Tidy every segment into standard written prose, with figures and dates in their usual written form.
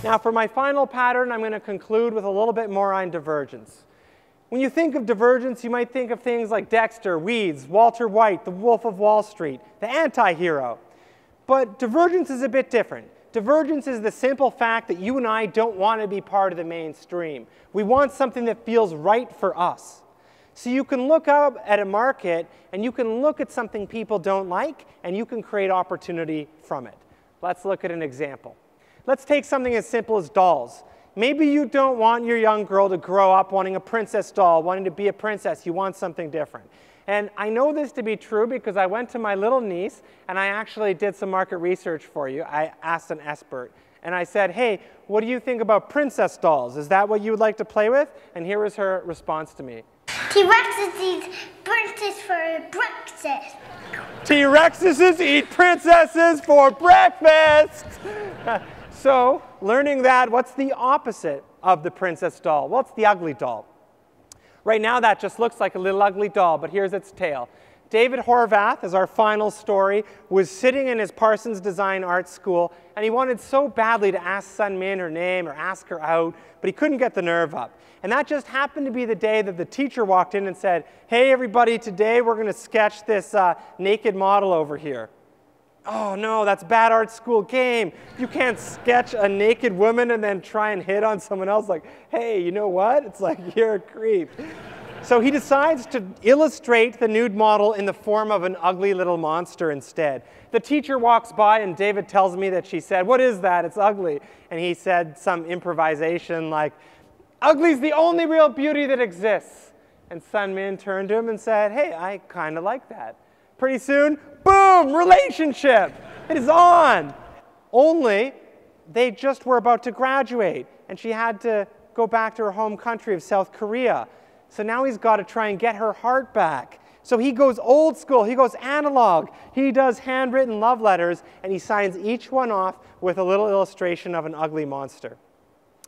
Now for my final pattern, I'm going to conclude with a little bit more on divergence. When you think of divergence, you might think of things like Dexter, Weeds, Walter White, the Wolf of Wall Street, the anti-hero. But divergence is a bit different. Divergence is the simple fact that you and I don't want to be part of the mainstream. We want something that feels right for us. So you can look up at a market and you can look at something people don't like and you can create opportunity from it. Let's look at an example. Let's take something as simple as dolls. Maybe you don't want your young girl to grow up wanting a princess doll, wanting to be a princess. You want something different. And I know this to be true because I went to my little niece and I actually did some market research for you. I asked an expert and I said, hey, what do you think about princess dolls? Is that what you would like to play with? And here was her response to me. T-Rexes eat princesses for breakfast. T-Rexes eat princesses for breakfast. So, learning that, what's the opposite of the princess doll? Well, it's the ugly doll. Right now, that just looks like a little ugly doll, but here's its tail. David Horvath, as our final story, was sitting in his Parsons Design Art School, and he wanted so badly to ask Sun Min her name or ask her out, but he couldn't get the nerve up. And that just happened to be the day that the teacher walked in and said, hey, everybody, today we're going to sketch this naked model over here. Oh no, that's bad art school game. You can't sketch a naked woman and then try and hit on someone else like, hey, you know what? It's like, you're a creep. So he decides to illustrate the nude model in the form of an ugly little monster instead. The teacher walks by and David tells me that she said, what is that? It's ugly. And he said some improvisation like, ugly's the only real beauty that exists. And Sun Min turned to him and said, hey, I kind of like that. Pretty soon, boom, relationship. It is on. Only they just were about to graduate, and she had to go back to her home country of South Korea. So now he's got to try and get her heart back. So he goes old school, he goes analog. He does handwritten love letters, and he signs each one off with a little illustration of an ugly monster.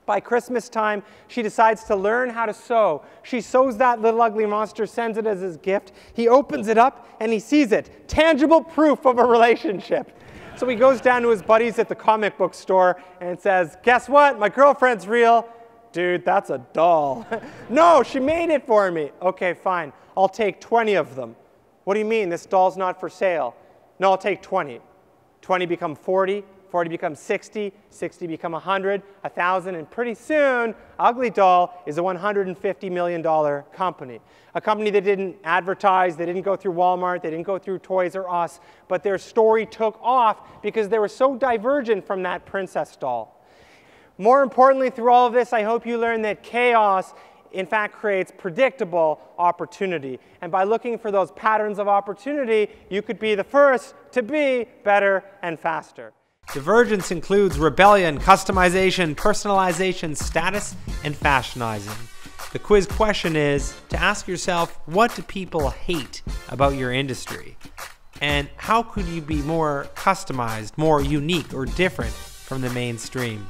By Christmas time, she decides to learn how to sew. She sews that little ugly monster, sends it as his gift. He opens it up, and he sees it. Tangible proof of a relationship. So he goes down to his buddies at the comic book store and says, guess what? My girlfriend's real. Dude, that's a doll. No, she made it for me. Okay, fine. I'll take 20 of them. What do you mean? This doll's not for sale. No, I'll take 20. 20 become 40. 40 becomes 60, 60 become 100, 1,000, and pretty soon, Ugly Doll is a $150 million company. A company that didn't advertise, they didn't go through Walmart, they didn't go through Toys R Us, but their story took off because they were so divergent from that princess doll. More importantly, through all of this, I hope you learn that chaos in fact creates predictable opportunity. And by looking for those patterns of opportunity, you could be the first to be better and faster. Divergence includes rebellion, customization, personalization, status, and fashionizing. The quiz question is to ask yourself, what do people hate about your industry? And how could you be more customized, more unique, or different from the mainstream?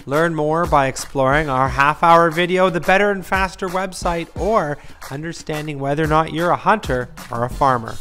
Learn more by exploring our half-hour video, the Better and Faster website, or understanding whether or not you're a hunter or a farmer.